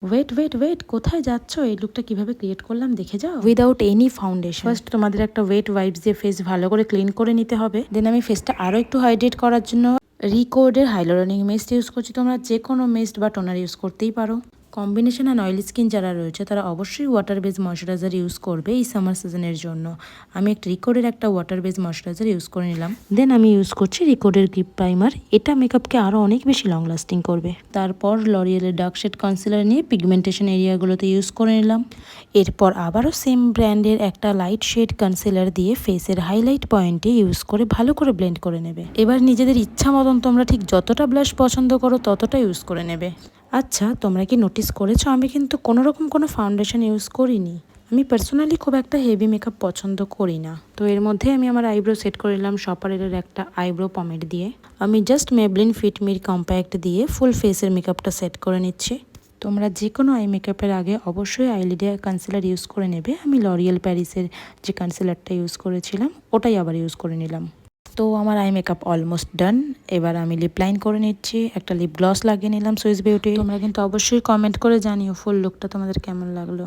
Wait কোথায় যাচ্ছ? এই লুকটা কিভাবে ক্রিয়েট করলাম দেখে যাও। Without any foundation. ফার্স্ট তোমাদের একটা ওয়েট ওয়াইপস দিয়ে ফেস ভালো করে ক্লিন করে নিতে হবে। দেন আমি ফেসটা আরো একটু হাইড্রেট করার জন্য রিকোডের হাইলোরনিক মিস্ট ইউজ করছি। তোমরা যে কোনো মিস্ট বা টোনার ইউজ করতেই পারো। কম্বিনেশন অ্যান্ড অয়েলি স্কিন যারা রয়েছে তারা অবশ্যই ওয়াটার বেস ময়শ্চারাইজার ইউজ করবে এই সামার সিজনের জন্য। আমি একটা রিকোডের একটা ওয়াটার বেস ময়শ্চারাইজার ইউজ করে নিলাম। দেন আমি ইউজ করছি রিকোডের গ্রিপ প্রাইমার। এটা মেকআপকে আরও অনেক বেশি লং লাস্টিং করবে। তারপর লরিয়েলের ডার্ক শেড কনসিলার নিয়ে পিগমেন্টেশন এরিয়াগুলোতে ইউজ করে নিলাম। এরপর আবারও সেম ব্র্যান্ডের একটা লাইট শেড কনসিলার দিয়ে ফেসের হাইলাইট পয়েন্টে ইউজ করে ভালো করে ব্লেন্ড করে নেবে। এবার নিজেদের ইচ্ছা মতন তোমরা ঠিক যতটা ব্লাশ পছন্দ করো ততটা ইউজ করে নেবে। আচ্ছা, তোমরা কি নোটিস করেছো আমি কিন্তু কোনোরকম কোনো ফাউন্ডেশন ইউজ করিনি। আমি পার্সোনালি খুব একটা হেভি মেকআপ পছন্দ করি না। তো এর মধ্যে আমি আমার আইব্রো সেট করে নিলাম শপারের একটা আইব্রো পমেড দিয়ে। আমি জাস্ট মেবলিন ফিট মির কম্প্যাক্ট দিয়ে ফুল ফেসের মেকআপটা সেট করে নিচ্ছি। তোমরা যে কোনো আই মেকআপের আগে অবশ্যই আইলিডে কনসিলার ইউজ করে নেবে। আমি লরিয়েল প্যারিসের যে কনসিলারটা ইউজ করেছিলাম ওটাই আবার ইউজ করে নিলাম। তো আমার আই মেকআপ অলমোস্ট ডান। এবার আমি লিপ লাইন করে নিচ্ছি, একটা লিপ গ্লস লাগিয়ে নিলাম সুইস বিউটি। তোমরা কিন্তু অবশ্যই কমেন্ট করে জানিও ফুল লুকটা তোমাদের কেমন লাগলো।